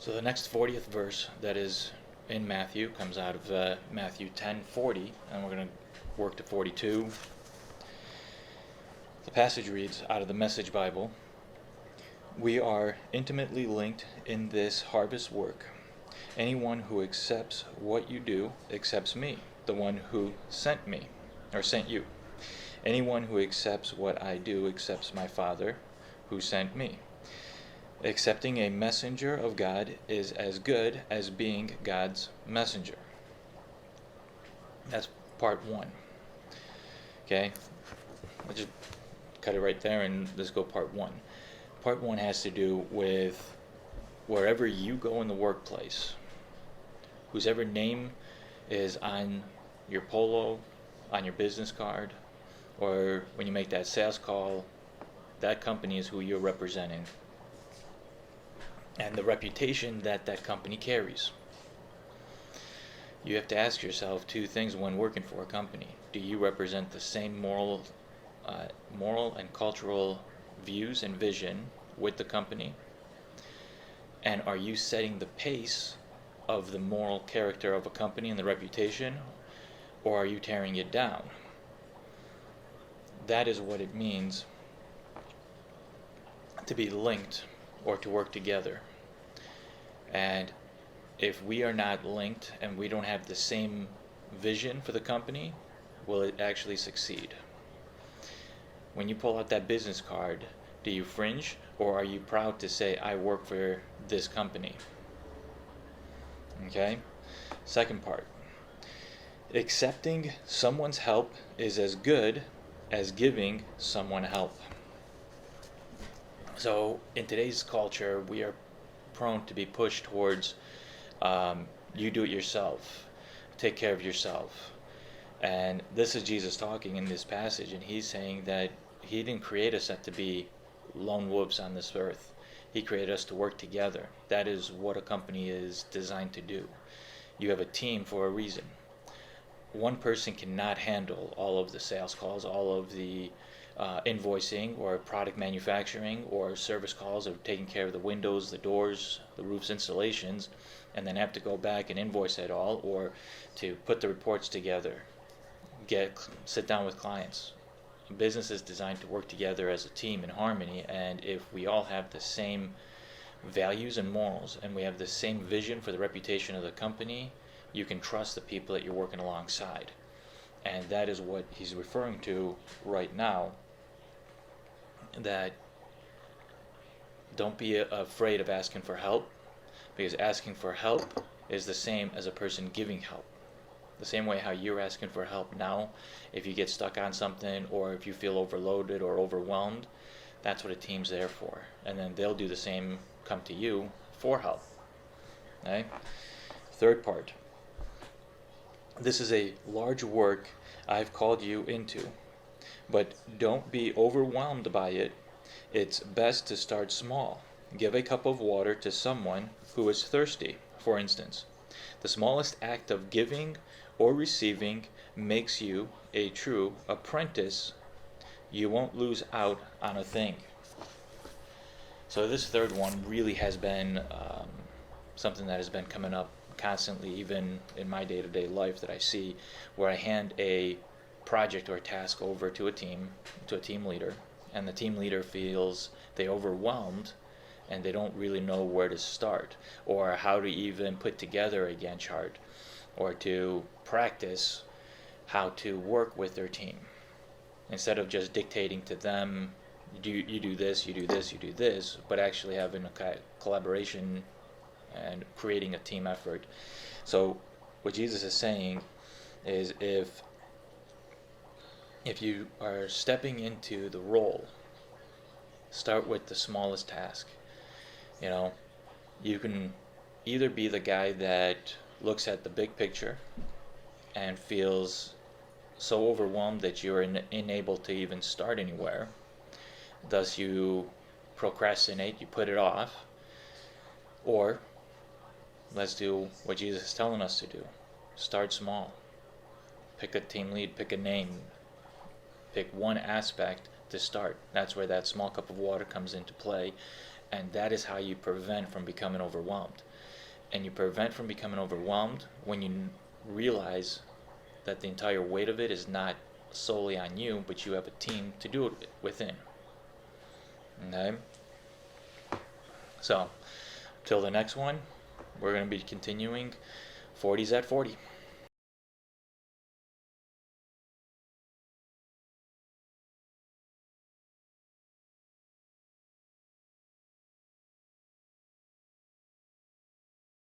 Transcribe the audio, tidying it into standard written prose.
So the next 40th verse that is in Matthew comes out of Matthew 10:40, and we're going to work to 42. The passage reads out of the Message Bible, "We are intimately linked in this harvest work. Anyone who accepts what you do accepts me, the one who sent me, or sent you. Anyone who accepts what I do accepts my Father who sent me. Accepting a messenger of God is as good as being God's messenger." That's part one. Okay? I'll just cut it right there and let's go part one. Part one has to do with wherever you go in the workplace, whosever name is on your polo, on your business card, or when you make that sales call, that company is who you're representing and the reputation that that company carries. You have to ask yourself two things when working for a company. Do you represent the same moral and cultural views and vision with the company? And are you setting the pace of the moral character of a company and the reputation, or are you tearing it down? That is what it means to be linked or to work together. And if we are not linked and we don't have the same vision for the company, will it actually succeed? When you pull out that business card, do you fringe, or are you proud to say, I work for this company? Okay? Second part. Accepting someone's help is as good as giving someone help. So in today's culture, we are prone to be pushed towards you do it yourself, take care of yourself. And this is Jesus talking in this passage, and he's saying that he didn't create us to be lone wolves on this earth. He created us to work together. That is what a company is designed to do. You have a team for a reason. One person cannot handle all of the sales calls, all of the invoicing or product manufacturing or service calls, or taking care of the windows, the doors, the roofs, installations, and then have to go back and invoice it all, or to put the reports together, sit down with clients. Business is designed to work together as a team in harmony, and if we all have the same values and morals, and we have the same vision for the reputation of the company, you can trust the people that you're working alongside. And that is what he's referring to right now, that don't be afraid of asking for help, because asking for help is the same as a person giving help. The same way how you're asking for help now, if you get stuck on something or if you feel overloaded or overwhelmed, that's what a team's there for. And then they'll do the same, come to you for help. Okay? Third part. This is a large work I've called you into, but don't be overwhelmed by it. It's best to start small. Give a cup of water to someone who is thirsty, for instance. The smallest act of giving or receiving makes you a true apprentice. You won't lose out on a thing. So this third one really has been something that has been coming up constantly, even in my day-to-day life, that I see, where I hand a project or a task over to a team leader, and the team leader feels they're overwhelmed and they don't really know where to start or how to even put together a Gantt chart or to practice how to work with their team. Instead of just dictating to them, you do this, you do this, you do this, but actually having a collaboration and creating a team effort. So what Jesus is saying is, if you are stepping into the role, start with the smallest task. You know, you can either be the guy that looks at the big picture and feels so overwhelmed that you're unable to even start anywhere. Thus you procrastinate, you put it off. Or let's do what Jesus is telling us to do. Start small. Pick a team lead, pick a name. Pick one aspect to start. That's where that small cup of water comes into play. And that is how you prevent from becoming overwhelmed. And you prevent from becoming overwhelmed when you realize that the entire weight of it is not solely on you, but you have a team to do it within. Okay? So, till the next one, we're going to be continuing 40s at 40.